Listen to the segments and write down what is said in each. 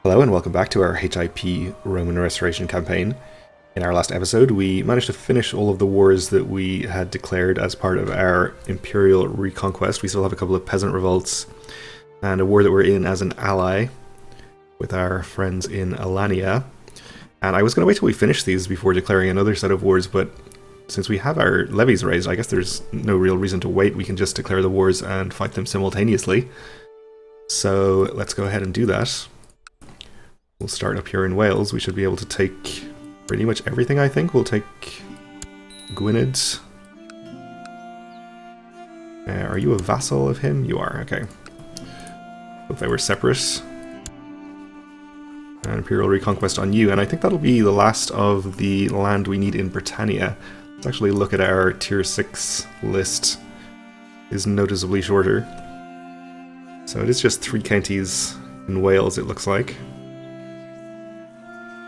Hello and welcome back to our HIP Roman Restoration campaign. In our last episode, we managed to finish all of the wars that we had declared as part of our Imperial Reconquest. We still have a couple of peasant revolts and a war that we're in as an ally with our friends in Alania. And I was going to wait till we finish these before declaring another set of wars, but since we have our levies raised, I guess there's no real reason to wait. We can just declare the wars and fight them simultaneously. So let's go ahead and do that. We'll start up here in Wales. We should be able to take pretty much everything, I think. We'll take Gwynedd. Are you a vassal of him? You are, okay. If they were separate. And Imperial Reconquest on you, and I think that'll be the last of the land we need in Britannia. Let's actually look at our tier 6 list. Is noticeably shorter. So it is just 3 counties in Wales, it looks like.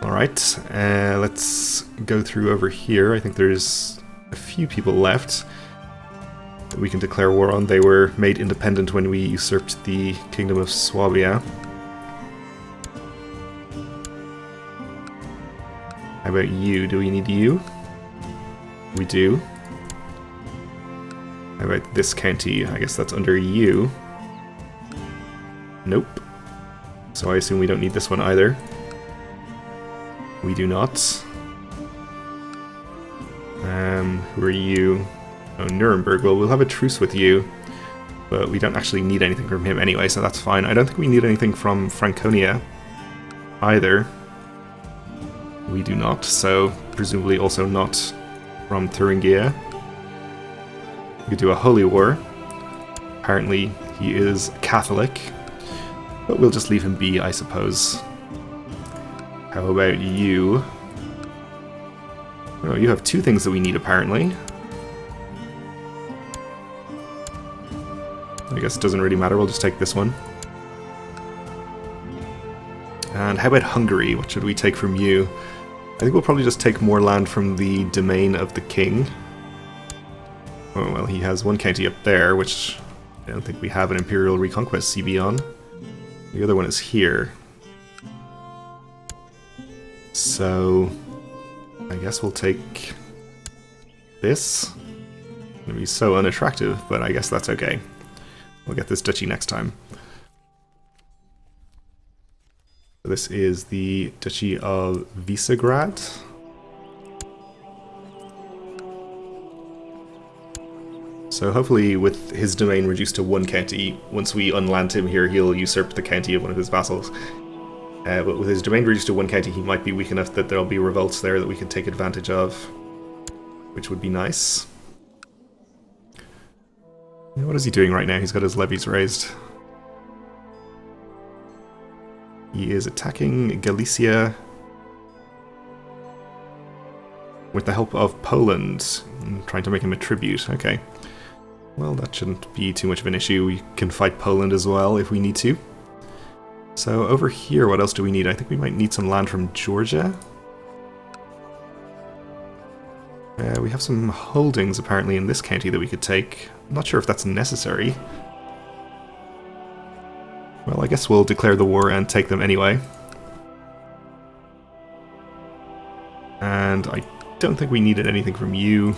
Alright, let's go through over here. I think there's a few people left that we can declare war on. They were made independent when we usurped the Kingdom of Swabia. How about you? Do we need you? We do. How about this county? I guess that's under you. Nope. So I assume we don't need this one either. We do not. Who are you? Oh, Nuremberg. Well, we'll have a truce with you, but we don't actually need anything from him anyway, so that's fine. I don't think we need anything from Franconia either. We do not, so presumably also not from Thuringia. We could do a holy war. Apparently he is Catholic, but we'll just leave him be, I suppose. How about you? Oh, you have 2 things that we need, apparently. I guess it doesn't really matter, we'll just take this one. And how about Hungary? What should we take from you? I think we'll probably just take more land from the domain of the king. Oh, well, he has 1 county up there, which I don't think we have an Imperial Reconquest CB on. The other one is here. So, I guess we'll take this. It's gonna be so unattractive, but I guess that's okay. We'll get this duchy next time. This is the Duchy of Visegrad. So hopefully with his domain reduced to 1 county, once we unland him here, he'll usurp the county of one of his vassals. But with his domain reduced to 1 county, he might be weak enough that there'll be revolts there that we can take advantage of, which would be nice. What is he doing right now? He's got his levies raised. He is attacking Galicia with the help of Poland, trying to make him a tribute. Okay. Well, that shouldn't be too much of an issue. We can fight Poland as well if we need to. So over here, what else do we need? I think we might need some land from Georgia. We have some holdings apparently in this county that we could take. I'm not sure if that's necessary. Well, I guess we'll declare the war and take them anyway. And I don't think we needed anything from you.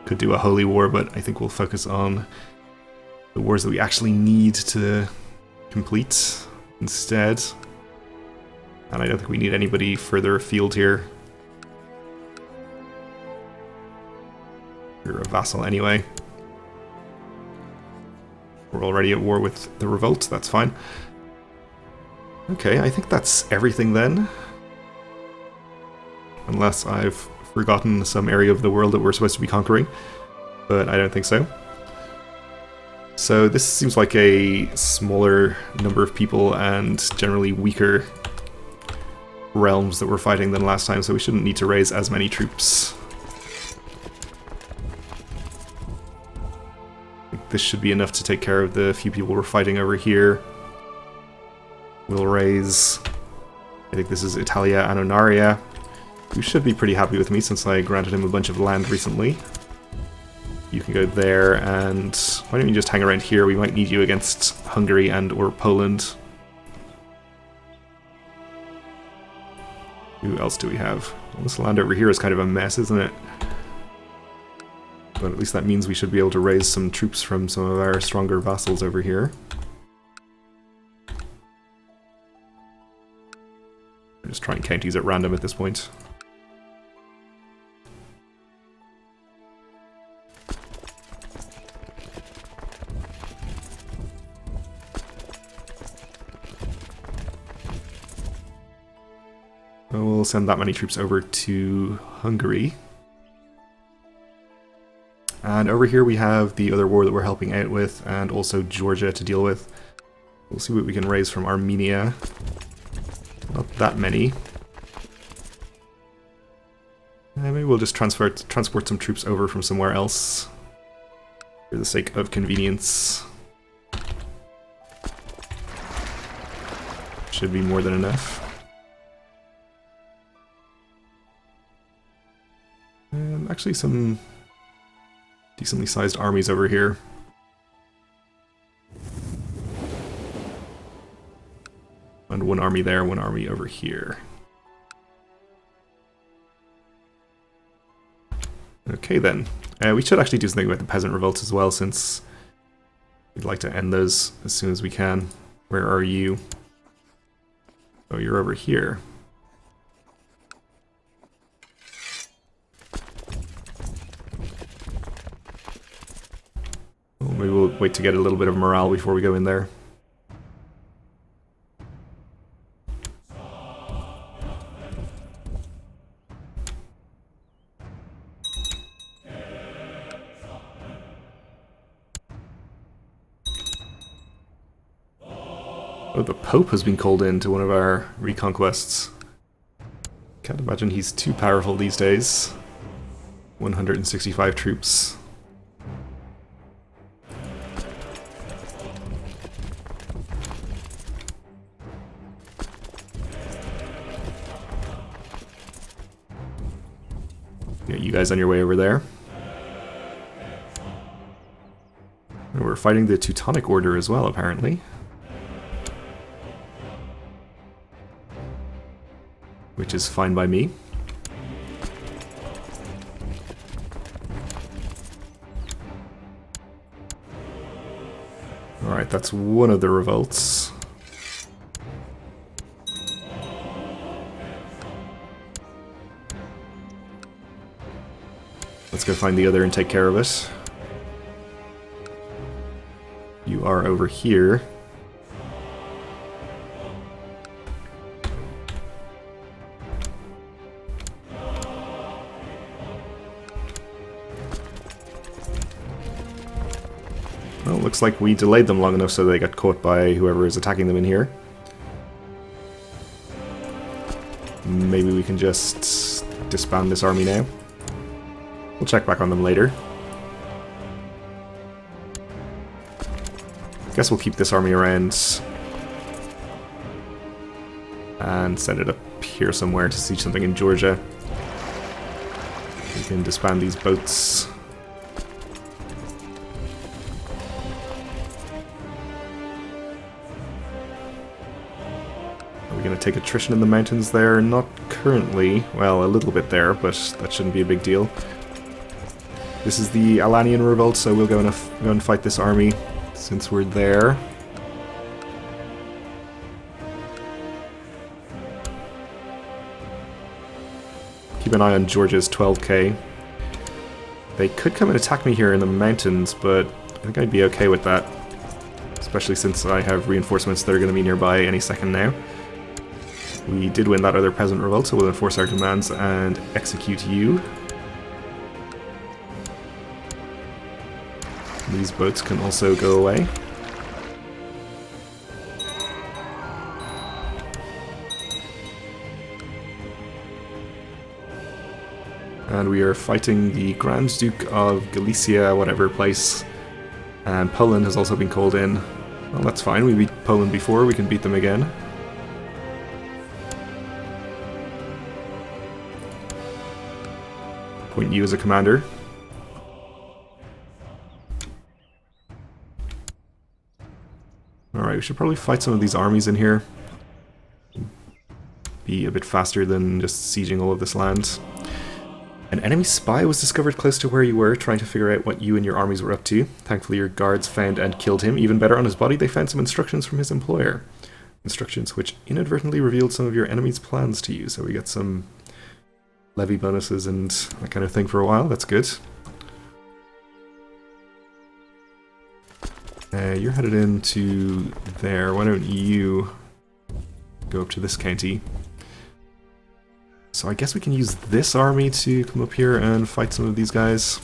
Could do a holy war, but I think we'll focus on the wars that we actually need to complete instead. And I don't think we need anybody further afield here. You're a vassal anyway. We're already at war with the revolt, that's fine. Okay, I think that's everything then. Unless I've forgotten some area of the world that we're supposed to be conquering, but I don't think so. So this seems like a smaller number of people and generally weaker realms that we're fighting than last time, so we shouldn't need to raise as many troops. This should be enough to take care of the few people we're fighting over here. We'll raise, I think this is Italia Annonaria, who should be pretty happy with me since I granted him a bunch of land recently. You can go there, and why don't you just hang around here? We might need you against Hungary and or Poland. Who else do we have? Well, this land over here is kind of a mess, isn't it? But at least that means we should be able to raise some troops from some of our stronger vassals over here. I'm just trying counties at random at this point. We'll send that many troops over to Hungary. And over here we have the other war that we're helping out with, and also Georgia to deal with. We'll see what we can raise from Armenia. Not that many. Maybe we'll just transport some troops over from somewhere else for the sake of convenience. Should be more than enough. And actually some decently sized armies over here. And one army there, one army over here. Okay then. We should actually do something about the peasant revolts as well, since we'd like to end those as soon as we can. Where are you? Oh, you're over here. Well, maybe we'll wait to get a little bit of morale before we go in there. Oh, the Pope has been called in to one of our reconquests. Can't imagine he's too powerful these days. 165 troops. Get you guys on your way over there. And we're fighting the Teutonic Order as well, apparently. Which is fine by me. Alright, that's one of the revolts. Let's go find the other and take care of it. You are over here. Well, looks like we delayed them long enough so they got caught by whoever is attacking them in here. Maybe we can just disband this army now. We'll check back on them later. Guess we'll keep this army around and send it up here somewhere to siege something in Georgia. We can disband these boats. Are we going to take attrition in the mountains there? Not currently. Well, a little bit there, but that shouldn't be a big deal. This is the Alanian revolt, so we'll go and fight this army since we're there. Keep an eye on Georgia's 12k. They could come and attack me here in the mountains, but I think I'd be okay with that. Especially since I have reinforcements that are going to be nearby any second now. We did win that other peasant revolt, so we'll enforce our demands and execute you. These boats can also go away. And we are fighting the Grand Duke of Galicia, whatever place. And Poland has also been called in. Well, that's fine. We beat Poland before. We can beat them again. Appoint you as a commander. Alright, we should probably fight some of these armies in here. be a bit faster than just sieging all of this land. An enemy spy was discovered close to where you were, trying to figure out what you and your armies were up to. Thankfully your guards found and killed him. Even better, on his body they found some instructions from his employer. Instructions which inadvertently revealed some of your enemy's plans to you, so we get some levy bonuses and that kind of thing for a while. That's good. You're headed into there. Why don't you go up to this county? So I guess we can use this army to come up here and fight some of these guys.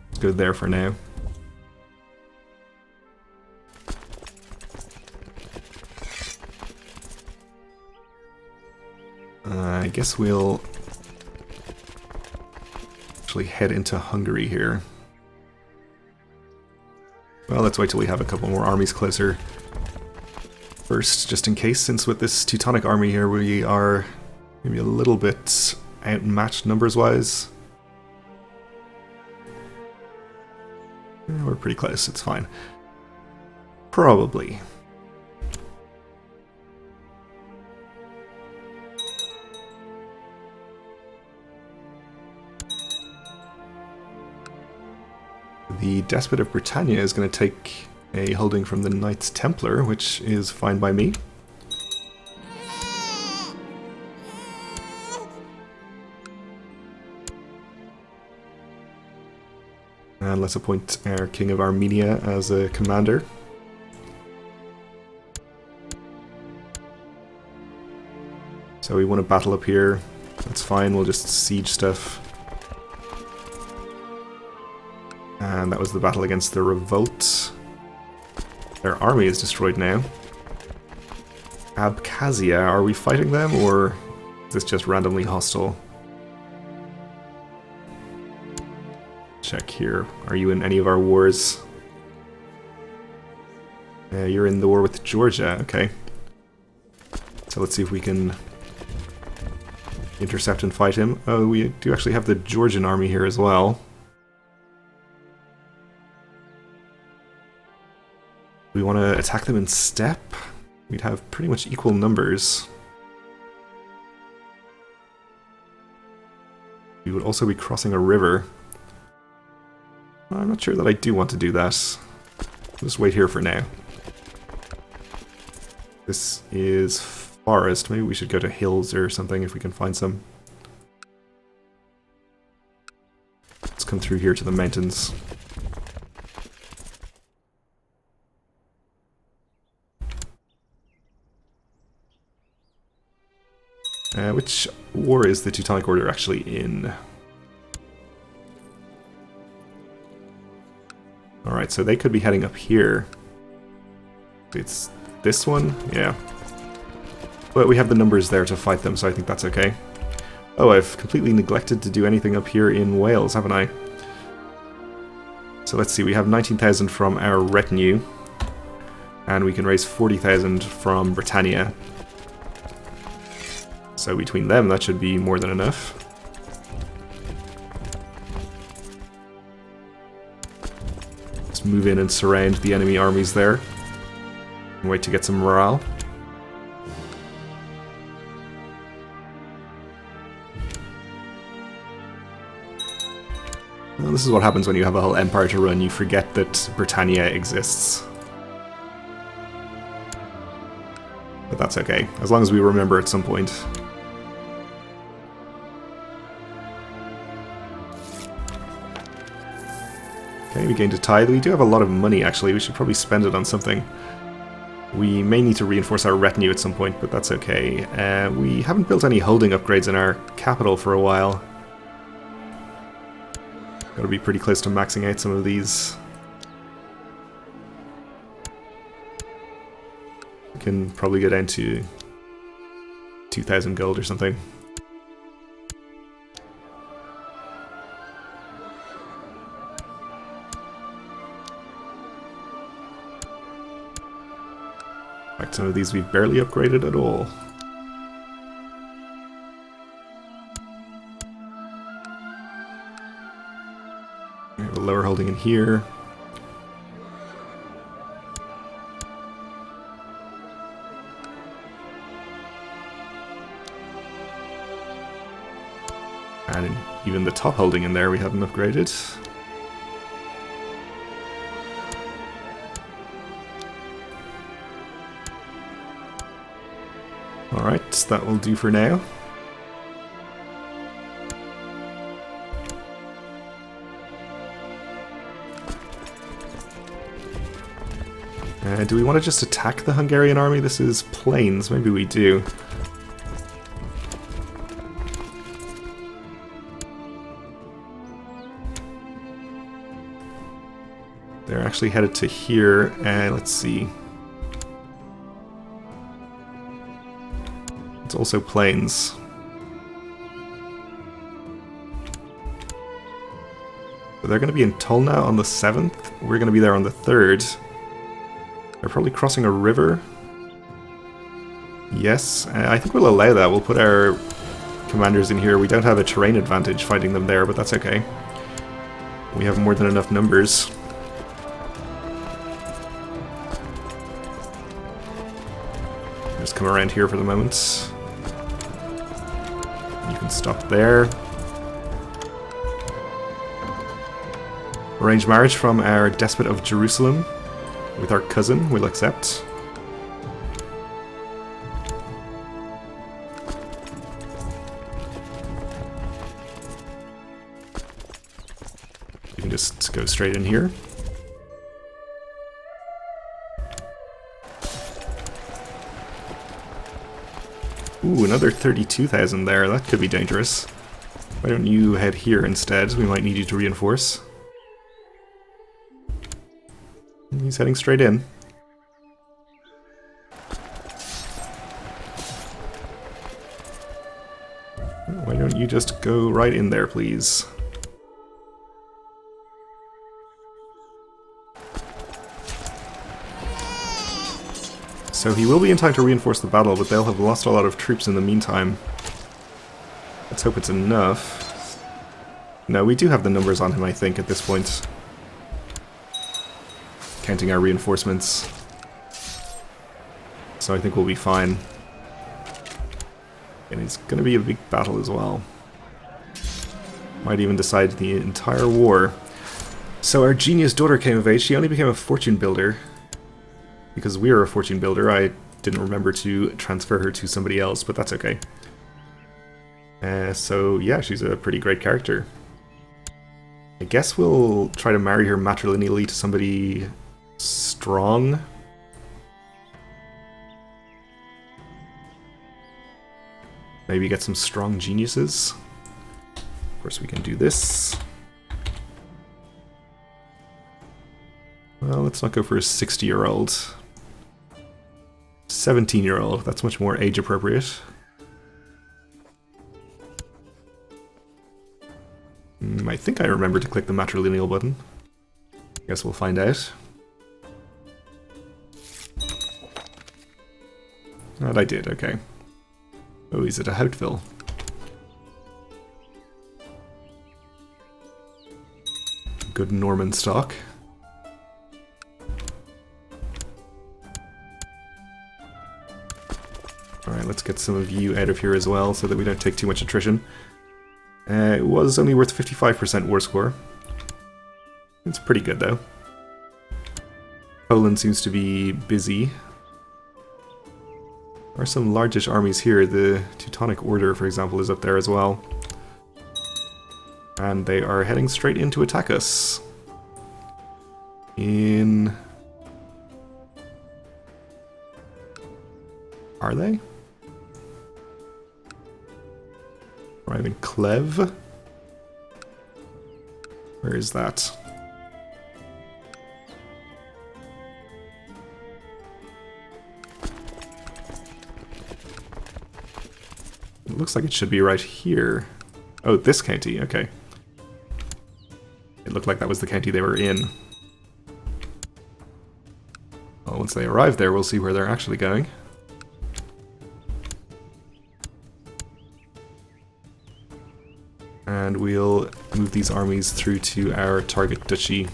Let's go there for now. I guess we'll actually head into Hungary here. Well, let's wait till we have a couple more armies closer first, just in case, since with this Teutonic army here we are maybe a little bit outmatched numbers-wise. We're pretty close, it's fine. Probably. The Despot of Britannia is going to take a holding from the Knights Templar, which is fine by me. And let's appoint our King of Armenia as a commander. So we want to battle up here. That's fine, we'll just siege stuff. And that was the battle against the revolts. Their army is destroyed now. Abkhazia, are we fighting them, or is this just randomly hostile? Check here. Are you in any of our wars? You're in the war with Georgia, okay. So let's see if we can intercept and fight him. Oh, we do actually have the Georgian army here as well. We want to attack them in step. We'd have pretty much equal numbers. We would also be crossing a river. I'm not sure that I do want to do that. I'll just wait here for now. This is forest. Maybe we should go to hills or something if we can find some. Let's come through here to the mountains. Which war is the Teutonic Order actually in? Alright, so they could be heading up here. It's this one? Yeah. But we have the numbers there to fight them, so I think that's okay. Oh, I've completely neglected to do anything up here in Wales, haven't I? So let's see, we have 19,000 from our retinue. And we can raise 40,000 from Britannia. So between them, that should be more than enough. Let's move in and surround the enemy armies there. And wait to get some morale. Well, this is what happens when you have a whole empire to run. You forget that Britannia exists. But that's okay, as long as we remember at some point. Okay, we gained a tithe. We do have a lot of money, actually. We should probably spend it on something. We may need to reinforce our retinue at some point, but that's okay. We haven't built any holding upgrades in our capital for a while. Gotta be pretty close to maxing out some of these. We can probably go down to 2,000 gold or something. In fact, some of these we've barely upgraded at all. We have a lower holding in here. And even the top holding in there we haven't upgraded. Alright, that will do for now. Do we want to just attack the Hungarian army? This is plains. Maybe we do. They're actually headed to here. Let's see. It's also plains. So they're going to be in Tolna on the 7th. We're going to be there on the 3rd. They're probably crossing a river. Yes, I think we'll allow that. We'll put our commanders in here. We don't have a terrain advantage fighting them there, but that's okay. We have more than enough numbers. Just come around here for the moment. You can stop there. Arrange marriage from our despot of Jerusalem. With our cousin, we'll accept. You can just go straight in here. Ooh, another 32,000 there. That could be dangerous. Why don't you head here instead? We might need you to reinforce. He's heading straight in. Why don't you just go right in there, please? So he will be in time to reinforce the battle, but they'll have lost a lot of troops in the meantime. Let's hope it's enough. No, we do have the numbers on him, I think, at this point. Counting our reinforcements. So I think we'll be fine. And it's going to be a big battle as well. Might even decide the entire war. So our genius daughter came of age. She only became a fortune builder. Because we are a fortune builder, I didn't remember to transfer her to somebody else, but that's okay. So yeah, she's a pretty great character. I guess we'll try to marry her matrilineally to somebody strong. Maybe get some strong geniuses. Of course we can do this. Well, let's not go for a 60-year-old. 17-year-old, that's much more age appropriate. I think I remember to click the matrilineal button. Guess we'll find out. And I did, okay. Oh, is it a Houtville? Good Norman stock. Alright, let's get some of you out of here as well so that we don't take too much attrition. It was only worth 55% war score. It's pretty good though. Poland seems to be busy. There are some largish armies here. The Teutonic Order, for example, is up there as well. And they are heading straight in to attack us. Are they? Arrive in Clev? Where is that? It looks like it should be right here. Oh, this county, okay. It looked like that was the county they were in. Well, once they arrive there, we'll see where they're actually going. And we'll move these armies through to our target duchy.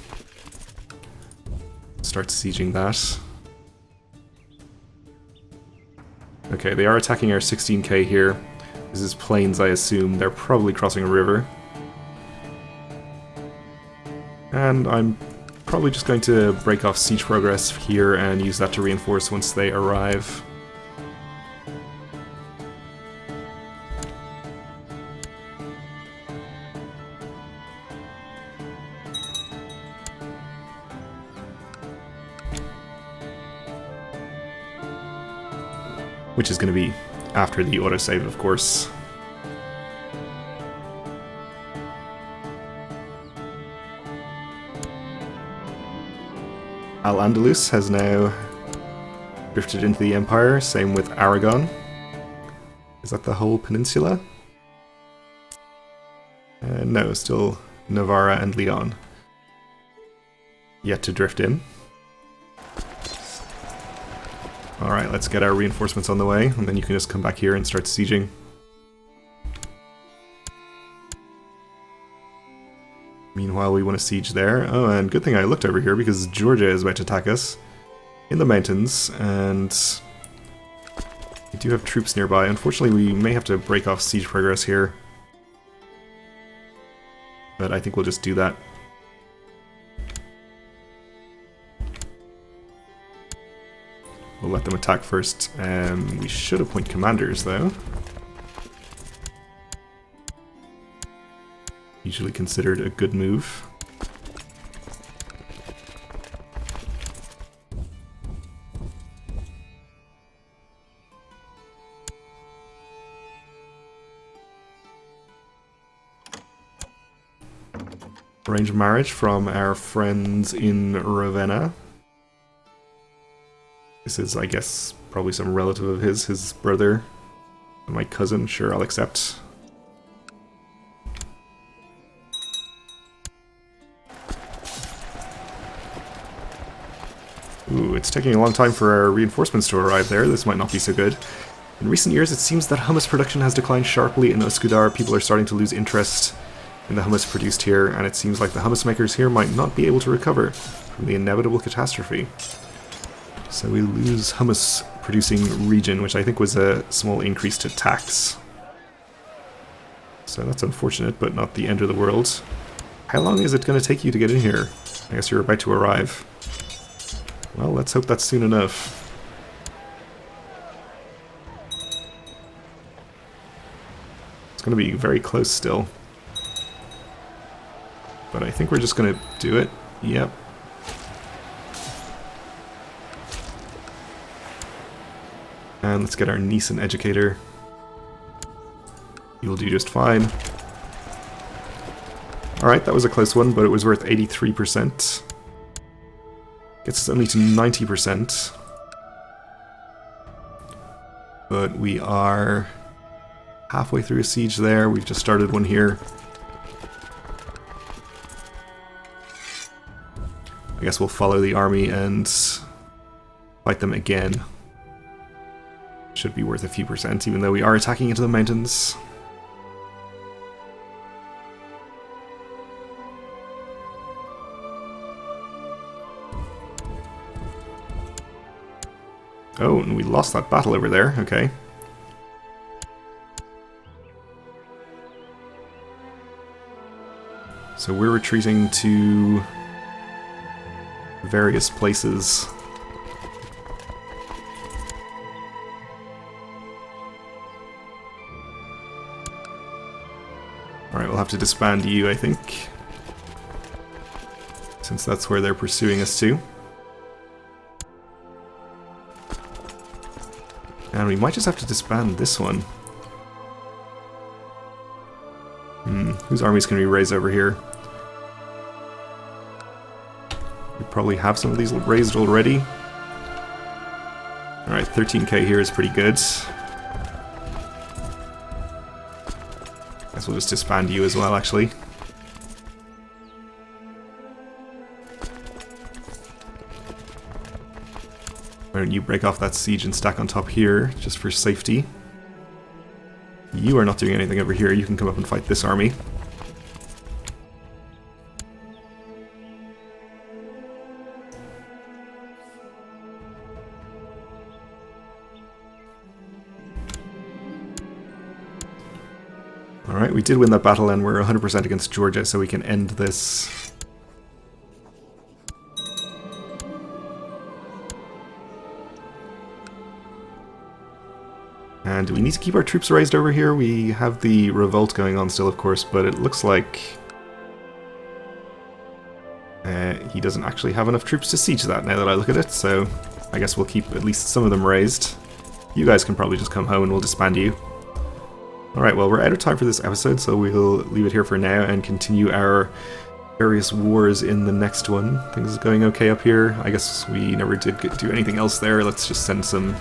Start sieging that. Okay, they are attacking our 16k here. This is plains, I assume. They're probably crossing a river. And I'm probably just going to break off siege progress here and use that to reinforce once they arrive. Which is going to be after the autosave, of course. Al-Andalus has now drifted into the Empire, same with Aragon. Is that the whole peninsula? No, still Navarra and Leon. Yet to drift in. Alright, let's get our reinforcements on the way, and then you can just come back here and start sieging. Meanwhile, we want to siege there. Oh, and good thing I looked over here, because Georgia is about to attack us in the mountains, and we do have troops nearby. Unfortunately, we may have to break off siege progress here. But I think we'll just do that. We'll let them attack first. We should appoint commanders, though. Usually considered a good move. Arrange marriage from our friends in Ravenna. This is, I guess, probably some relative of his brother. My cousin, sure, I'll accept. Ooh, it's taking a long time for our reinforcements to arrive there. This might not be so good. In recent years, it seems that hummus production has declined sharply in Üsküdar. People are starting to lose interest in the hummus produced here, and it seems like the hummus makers here might not be able to recover from the inevitable catastrophe. So we lose hummus producing region, which I think was a small increase to tax. So that's unfortunate, but not the end of the world. How long is it going to take you to get in here? I guess you're about to arrive. Well, let's hope that's soon enough. It's going to be very close still. But I think we're just going to do it. Yep. And let's get our niece an educator. You'll do just fine. Alright, that was a close one, but it was worth 83%. Gets us only to 90%. But we are halfway through a siege there. We've just started one here. I guess we'll follow the army and fight them again. Should be worth a few percent, even though we are attacking into the mountains. Oh, and we lost that battle over there, okay. So we're retreating to various places. Alright, we'll have to disband you, I think. Since that's where they're pursuing us to. And we might just have to disband this one. Whose armies can we raise over here? We probably have some of these raised already. Alright, 13k here is pretty good. Guess we'll just disband you as well, actually. Why don't you break off that siege and stack on top here, just for safety. You are not doing anything over here, you can come up and fight this army. Alright, we did win that battle and we're 100% against Georgia, so we can end this. And we need to keep our troops raised over here. We have the revolt going on still, of course, but it looks like he doesn't actually have enough troops to siege that now that I look at it, so I guess we'll keep at least some of them raised. You guys can probably just come home and we'll disband you. Alright, well, we're out of time for this episode, so we'll leave it here for now and continue our various wars in the next one. Things are going okay up here. I guess we never did do anything else there. Let's just send some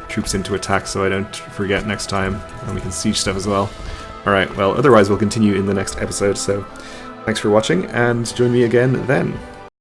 troops into attack so I don't forget next time, and we can siege stuff as well. Alright, well, otherwise we'll continue in the next episode, so thanks for watching, and join me again then.